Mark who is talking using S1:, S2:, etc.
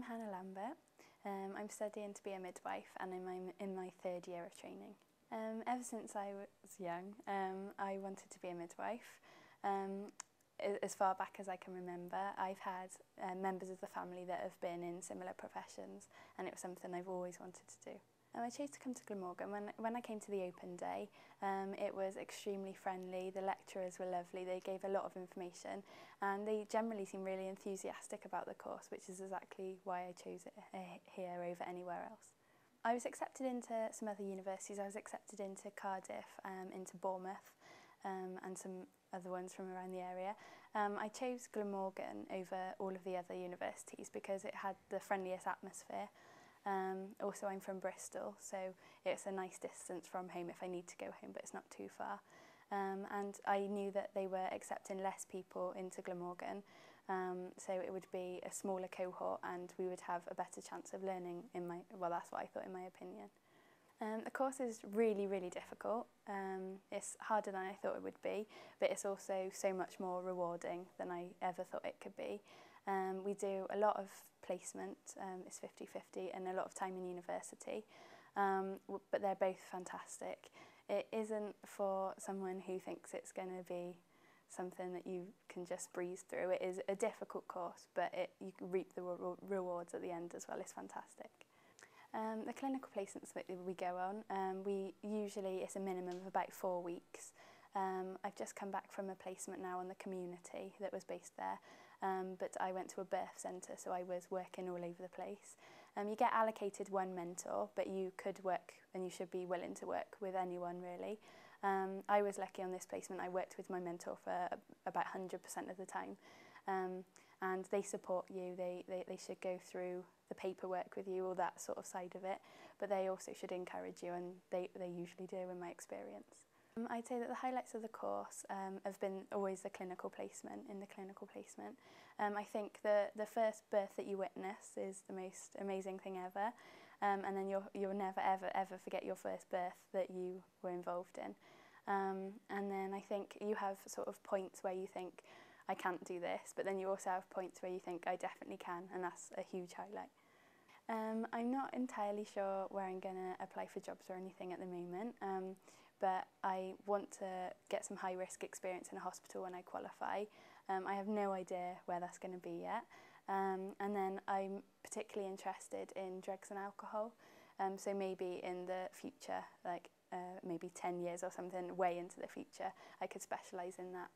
S1: I'm Hannah Lambert. I'm studying to be a midwife and I'm in my third year of training. Ever since I was young, I wanted to be a midwife. As far back as I can remember, I've had members of the family that have been in similar professions, and it was something I've always wanted to do. I chose to come to Glamorgan. When I came to the open day, it was extremely friendly. The lecturers were lovely. They gave a lot of information, and they generally seemed really enthusiastic about the course, which is exactly why I chose it here over anywhere else. I was accepted into some other universities. I was accepted into Cardiff, into Bournemouth, and some other ones from around the area. I chose Glamorgan over all of the other universities because it had the friendliest atmosphere. Also, I'm from Bristol, so it's a nice distance from home if I need to go home, but it's not too far. And I knew that they were accepting less people into Glamorgan, so it would be a smaller cohort and we would have a better chance of learning well, that's what I thought in my opinion. The course is really, really difficult. It's harder than I thought it would be, but it's also so much more rewarding than I ever thought it could be. We do a lot of placement, it's 50-50, and a lot of time in university, but they're both fantastic. It isn't for someone who thinks it's going to be something that you can just breeze through. It is a difficult course, but you can reap the rewards at the end as well. It's fantastic. The clinical placements that we go on, it's a minimum of about 4 weeks. I've just come back from a placement now on the community that was based there, but I went to a birth centre, so I was working all over the place. You get allocated one mentor, but you could work and you should be willing to work with anyone really. I was lucky on this placement. I worked with my mentor for about 100% of the time, and they support you. They should go through the paperwork with you, all that sort of side of it, but they also should encourage you, and they usually do in my experience. I'd say that the highlights of the course have been always the clinical placement. I think the first birth that you witness is the most amazing thing ever, and then you'll never ever forget your first birth that you were involved in. And then I think you have sort of points where you think, I can't do this, but then you also have points where you think, I definitely can, and that's a huge highlight. I'm not entirely sure where I'm going to apply for jobs or anything at the moment, but I want to get some high-risk experience in a hospital when I qualify. I have no idea where that's going to be yet. And then I'm particularly interested in drugs and alcohol, so maybe in the future, like maybe 10 years or something, way into the future, I could specialise in that.